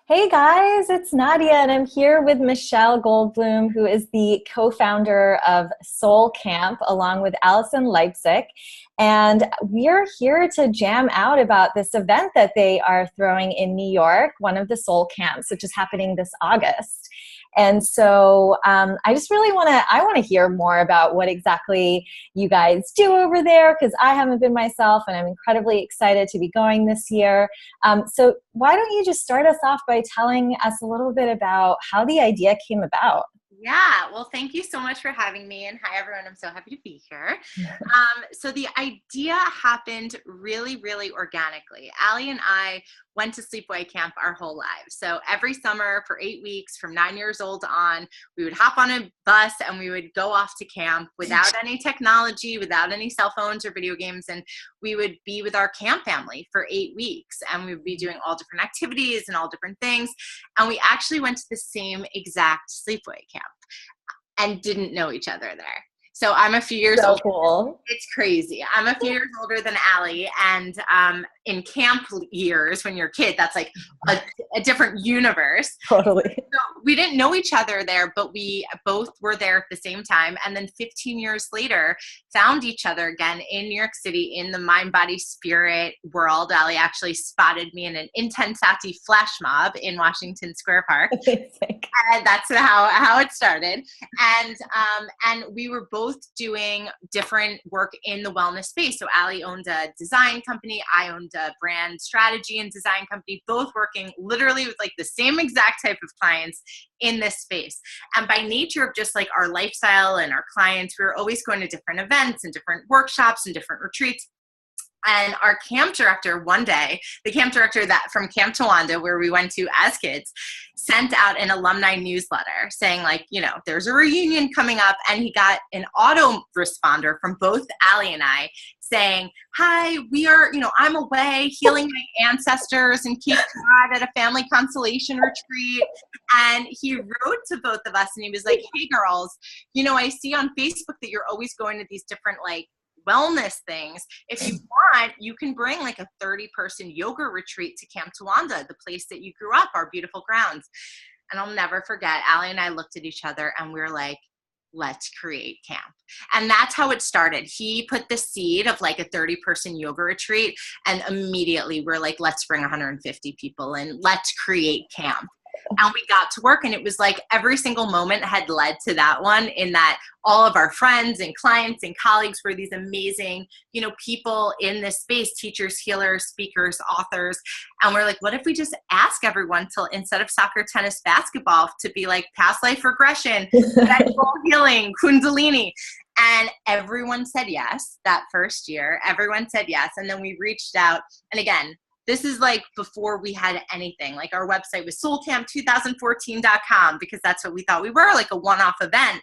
Hey guys, it's Nadia, and I'm here with Michelle Goldblum, who is the co-founder of SoulCamp, along with Allison Leipzig. And we're here to jam out about this event that they are throwing in New York, one of the Soul Camps, which is happening this August. And so I just really want to hear more about what exactly you guys do over there, because I haven't been myself, and I'm incredibly excited to be going this year. So why don't you just start us off by telling us a little bit about how the idea came about? Yeah, well, thank you so much for having me. And hi, everyone. I'm so happy to be here. So the idea happened really, really organically. Allie and I went to sleepaway camp our whole lives. So every summer for 8 weeks, from 9 years old on, we would hop on a bus and we would go off to camp without any technology, without any cell phones or video games. And we would be with our camp family for 8 weeks. And we would be doing all different activities and all different things. And we actually went to the same exact sleepaway camp and didn't know each other there. So I'm a few years older. Cool. It's crazy. I'm a few years older than Allie, and in camp years, when you're a kid, that's like a different universe. Totally. So we didn't know each other there, but we both were there at the same time. And then 15 years later, found each other again in New York City in the mind, body, spirit world. Allie actually spotted me in an Intensati flash mob in Washington Square Park. And that's how it started. And we were both doing different work in the wellness space. So Allie owned a design company. I owned a brand strategy and design company, both working literally with like the same exact type of clients in this space. And by nature of just like our lifestyle and our clients, we were always going to different events and different workshops and different retreats. And our camp director one day, the camp director that from Camp Tawanda, where we went to as kids, sent out an alumni newsletter saying like, there's a reunion coming up. And he got an autoresponder from both Allie and I saying, hi, we are, I'm away healing my ancestors in Cape Cod at a family constellation retreat. And he wrote to both of us and he was like, hey girls, I see on Facebook that you're always going to these different like wellness things. If you want, you can bring like a 30-person yoga retreat to Camp Tawanda, the place that you grew up, our beautiful grounds. And I'll never forget, Allie and I looked at each other and we were like, let's create camp. And that's how it started. He put the seed of like a 30-person yoga retreat, and immediately we're like, let's bring 150 people in, let's create camp. And we got to work, and it was like every single moment had led to that one, in that all of our friends and clients and colleagues were these amazing, people in this space, teachers, healers, speakers, authors. And we're like, what if we just ask everyone to, instead of soccer, tennis, basketball, to be like past life regression, sexual healing, Kundalini. And everyone said yes that first year. Everyone said yes. And then we reached out. And again, this is like before we had anything. Like our website was soulcamp2014.com, because that's what we thought we were, like a one-off event.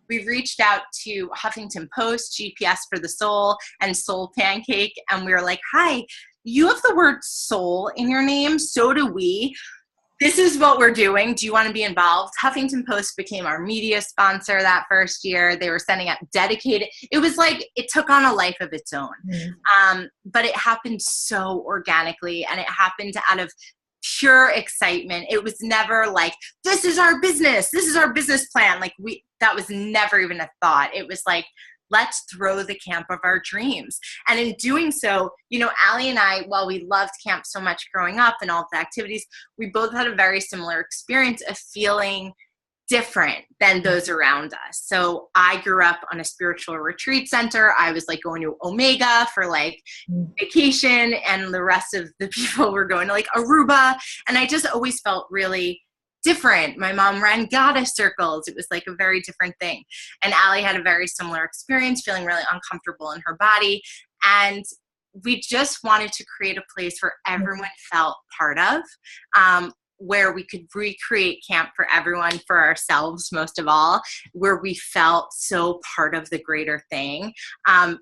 We reached out to Huffington Post, GPS for the Soul, and Soul Pancake. And we were like, hi, you have the word soul in your name. So do we. This is what we're doing. Do you want to be involved? Huffington Post became our media sponsor that first year. They were sending out dedicated. It was like, it took on a life of its own. But it happened so organically, and it happened out of pure excitement. It was never like, this is our business. This is our business plan. Like that was never even a thought. It was like, let's throw the camp of our dreams. And in doing so, Allie and I, while we loved camp so much growing up and all of the activities, we both had a very similar experience of feeling different than those around us. So I grew up on a spiritual retreat center. I was like going to Omega for like vacation, and the rest of the people were going to like Aruba. And I just always felt really different. My mom ran goddess circles. It was like a very different thing. And Allie had a very similar experience, feeling really uncomfortable in her body. And we just wanted to create a place where everyone felt part of, where we could recreate camp for everyone, for ourselves most of all, where we felt so part of the greater thing,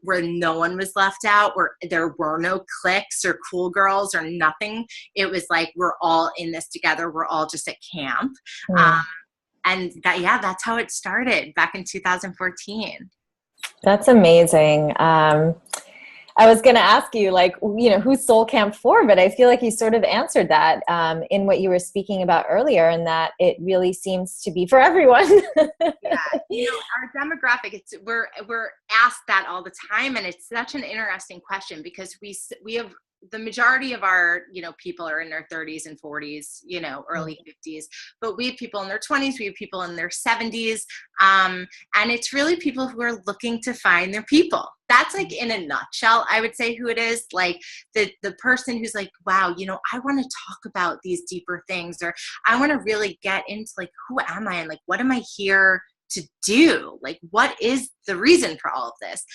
where no one was left out, where there were no cliques or cool girls or nothing. It was like, we're all in this together. We're all just at camp. And that's how it started back in 2014. That's amazing. I was going to ask you, like, who's Soul Camp for? But I feel like you sort of answered that in what you were speaking about earlier, and that it really seems to be for everyone. Yeah, our demographic, we're asked that all the time, and it's such an interesting question because we have the majority of our, people are in their 30s and 40s, early 50s, but we have people in their 20s, we have people in their 70s. And it's really people who are looking to find their people. That's like in a nutshell, I would say who it is. Like the person who's like, wow, I want to talk about these deeper things, or I want to really get into like, who am I? And like, what am I here to do? Like, what is the reason for all of this?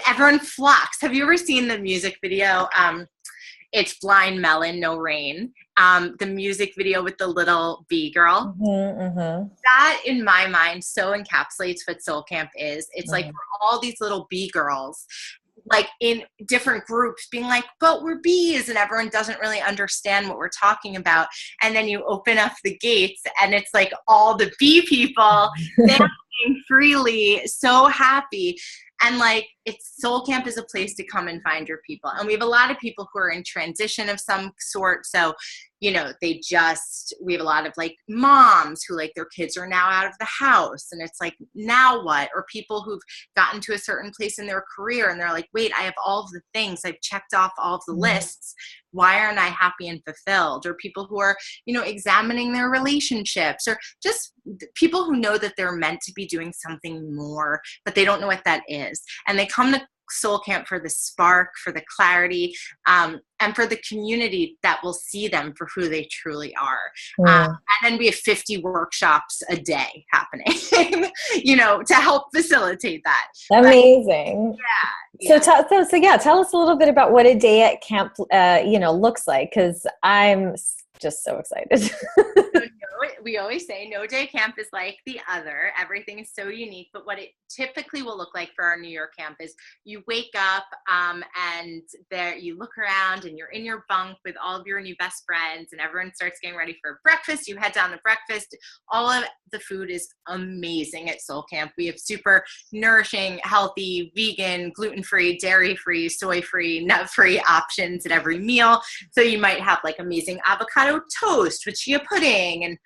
Everyone flocks. Have you ever seen the music video? It's Blind Melon, No Rain. The music video with the little bee girl. That, in my mind, so encapsulates what Soul Camp is. It's like we're all these little bee girls, like in different groups, being like, but we're bees, and everyone doesn't really understand what we're talking about. And then you open up the gates, and it's like all the bee people dancing freely, so happy. And like, Soul Camp is a place to come and find your people. And we have a lot of people who are in transition of some sort. So, we have a lot of like moms who like their kids are now out of the house, and it's like, now what? Or people who've gotten to a certain place in their career and they're like, wait, I have all of the things. I've checked off all of the lists. Why aren't I happy and fulfilled? Or people who are, examining their relationships, or just people who know that they're meant to be doing something more, but they don't know what that is. And they come to Soul Camp for the spark, for the clarity, and for the community that will see them for who they truly are. And then we have 50 workshops a day happening, to help facilitate that. Amazing. But, yeah. So tell us a little bit about what a day at camp, looks like, because I'm just so excited. We always say no day camp is like the other. Everything is so unique. But what it typically will look like for our New York camp is you wake up and there you look around and you're in your bunk with all of your new best friends, and everyone starts getting ready for breakfast. You head down to breakfast. All of the food is amazing at Soul Camp. We have super nourishing, healthy, vegan, gluten-free, dairy-free, soy-free, nut-free options at every meal. So you might have like amazing avocado toast with chia pudding and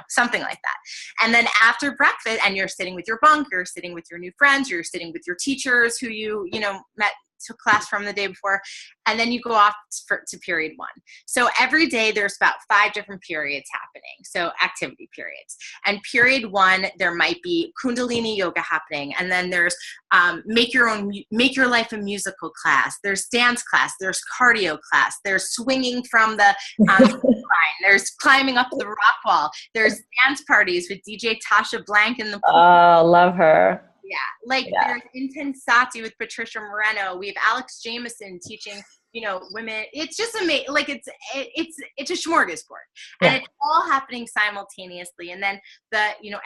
something like that. And then after breakfast, and you're sitting with your bunk, you're sitting with your new friends, you're sitting with your teachers who you took class from the day before, and then you go off to period one. So every day there's about 5 different periods happening. So activity periods. And period one, there might be Kundalini yoga happening. And then there's make your life a musical class. There's dance class. There's cardio class. There's swinging from the line. There's climbing up the rock wall. There's dance parties with DJ Tasha Blank in the pool. Oh, love her. There's Intensati with Patricia Moreno. We have Alex Jameson teaching, women. It's just amazing. Like it's a smorgasbord, and it's all happening simultaneously. And then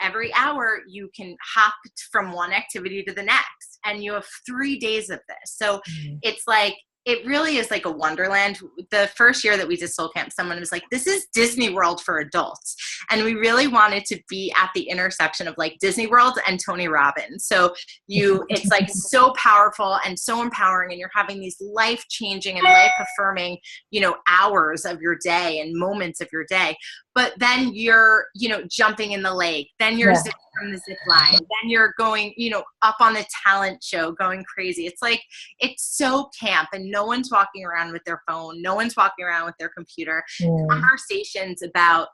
every hour you can hop from one activity to the next, and you have 3 days of this. So it's like, it really is like a wonderland. The first year that we did Soul Camp, someone was like, this is Disney World for adults. And we really wanted to be at the intersection of like Disney World and Tony Robbins. So it's like so powerful and so empowering, and you're having these life-changing and life-affirming, hours of your day and moments of your day. But then you're, jumping in the lake, then you're zipping from the zip line, then you're going, up on the talent show, going crazy. It's like, it's so camp, and no one's walking around with their phone. No one's walking around with their computer. Conversations about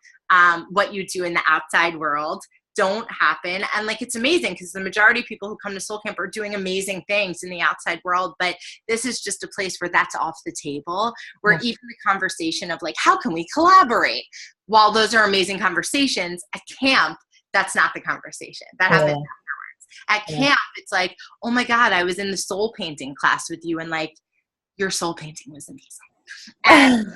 what you do in the outside world don't happen. And like, it's amazing because the majority of people who come to Soul Camp are doing amazing things in the outside world, but this is just a place where that's off the table, where even the conversation of like, how can we collaborate? While those are amazing conversations, at camp, that's not the conversation. That happens afterwards. At camp, it's like, oh my God, I was in the soul painting class with you, and like, your soul painting was amazing. And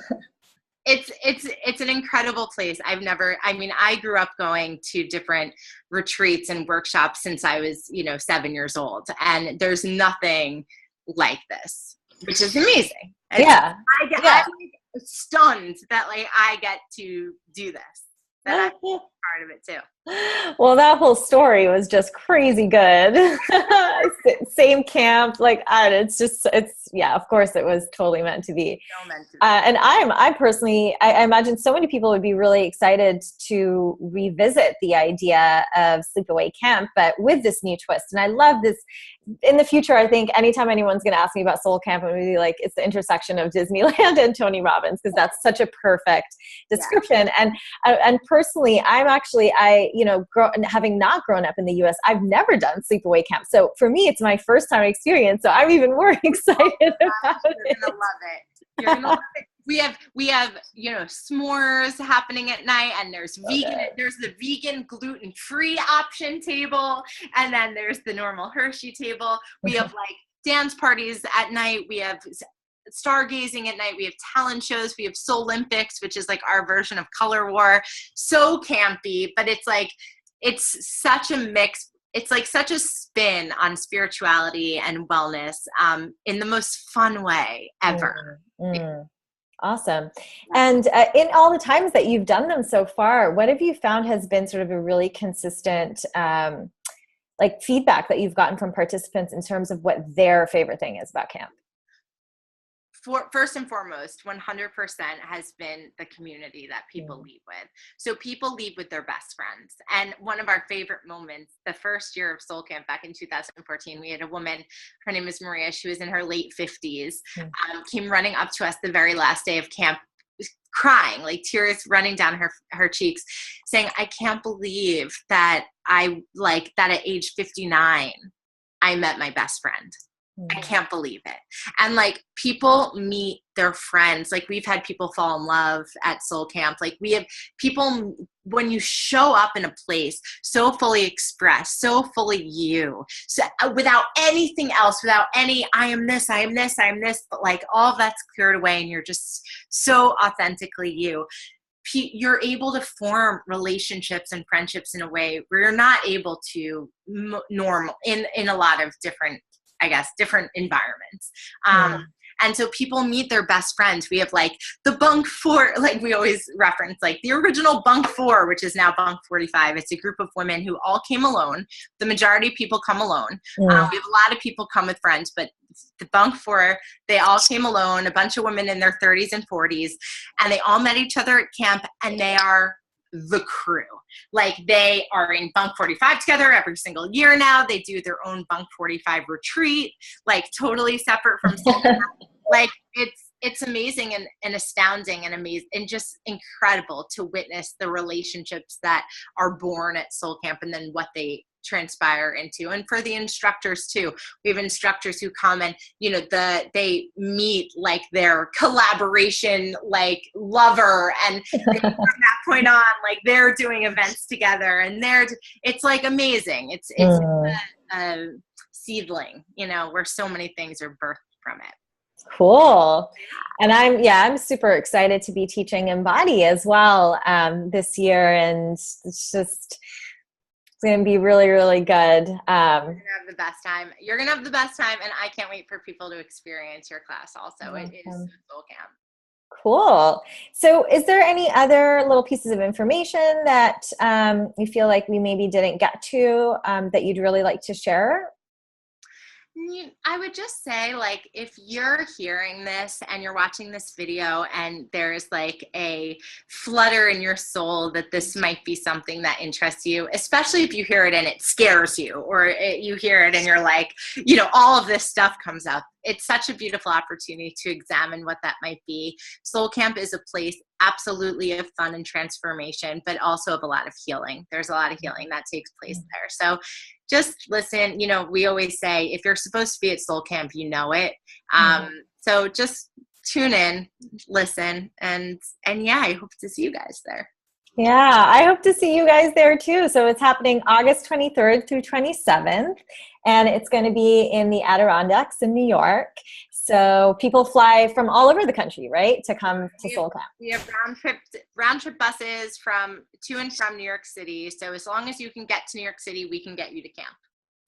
it's an incredible place. I grew up going to different retreats and workshops since I was, 7 years old, and there's nothing like this, which is amazing. And I'm like, stunned that like I get to do this. that I'm part of it too. Well, that whole story was just crazy good. Same camp, like, it's just, yeah, of course it was totally meant to be. So meant to be. And I personally, I imagine so many people would be really excited to revisit the idea of sleepaway camp, but with this new twist. And I love this. In the future, I think anytime anyone's going to ask me about Soul Camp, I'm going to be like, it's the intersection of Disneyland and Tony Robbins, because that's such a perfect description. Yeah. And personally, having not grown up in the U.S., I've never done sleepaway camp. So for me, it's my first time experience. So I'm even more excited about it. You're gonna love it. You're gonna love it. We have s'mores happening at night, and there's vegan. There's the vegan gluten-free option table, and then there's the normal Hershey table. We have like dance parties at night. We have stargazing at night. We have talent shows. We have Soulympics, which is like our version of Color War. So campy, but it's such a mix. It's like such a spin on spirituality and wellness in the most fun way ever. Awesome. And in all the times that you've done them so far, what have you found has been sort of a really consistent like feedback that you've gotten from participants in terms of what their favorite thing is about camp? First and foremost, 100% has been the community that people leave with. So people leave with their best friends. And one of our favorite moments, the first year of Soul Camp back in 2014, we had a woman, her name is Maria, she was in her late 50s, came running up to us the very last day of camp, crying, like tears running down her cheeks, saying, I can't believe that that at age 59, I met my best friend. I can't believe it. And like people meet their friends. Like we've had people fall in love at Soul Camp. Like we have people, when you show up in a place so fully expressed, so fully you, so without anything else, without any, I am this, but like all of that's cleared away and you're just so authentically you. You're able to form relationships and friendships in a way where you're not able to normal in a lot of different environments. And so people meet their best friends. We have like the bunk 4, like we always reference like the original bunk 4, which is now bunk 45. It's a group of women who all came alone. The majority of people come alone. We have a lot of people come with friends, but the bunk 4, they all came alone, a bunch of women in their 30s and 40s, and they all met each other at camp, and they are the crew. Like they are in bunk 45 together every single year now. They do their own bunk 45 retreat, like totally separate from like it's amazing and astounding and amazing and just incredible to witness the relationships that are born at Soul Camp and then what they transpire into. And for the instructors too, we have instructors who come and they meet like their collaboration like lover, and from that point on like they're doing events together, and it's like amazing. It's a seedling, where so many things are birthed from it. Cool. And I'm super excited to be teaching EMBODY as well this year, and it's going to be really, really good. You're going to have the best time. You're going to have the best time, and I can't wait for people to experience your class also. Awesome. It is Soul Camp. Cool. So is there any other little pieces of information that you feel like we maybe didn't get to that you'd really like to share? I would just say, like, if you're hearing this and you're watching this video and there's like a flutter in your soul that this might be something that interests you, especially if you hear it and it scares you, or you hear it and you're like, all of this stuff comes up. It's such a beautiful opportunity to examine what that might be. Soul Camp is a place absolutely of fun and transformation, but also of a lot of healing. There's a lot of healing that takes place there. So just listen. We always say, if you're supposed to be at Soul Camp, you know it. So just tune in, listen, and yeah, I hope to see you guys there. Yeah, I hope to see you guys there too. So it's happening August 23rd through 27th, and it's going to be in the Adirondacks in New York. So people fly from all over the country, right, to come to Soul Camp. We have round trip buses to and from New York City. So as long as you can get to New York City, we can get you to camp.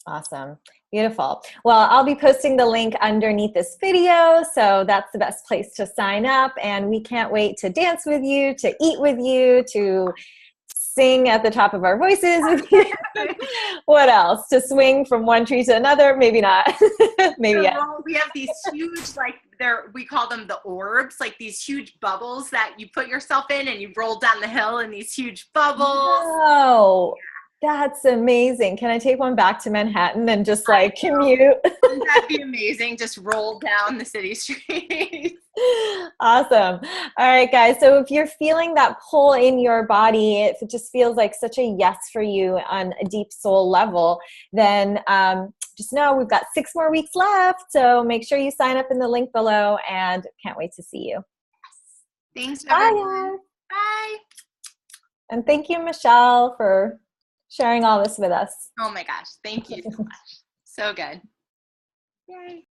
Awesome. Beautiful. Well, I'll be posting the link underneath this video, so that's the best place to sign up. And we can't wait to dance with you, to eat with you, to sing at the top of our voices with you. What else? To swing from one tree to another? Maybe not. Maybe yes. We have these huge, like we call them the orbs, like these huge bubbles that you put yourself in and you roll down the hill in these huge bubbles. Oh, that's amazing. Can I take one back to Manhattan and just like commute? That'd be amazing. Just roll down the city streets. Awesome. All right, guys. So if you're feeling that pull in your body, if it just feels like such a yes for you on a deep soul level, then just know we've got 6 more weeks left. So make sure you sign up in the link below, and can't wait to see you. Thanks, everyone. Bye. And thank you, Michelle, for sharing all this with us. Oh my gosh. Thank you so much. So good. Yay.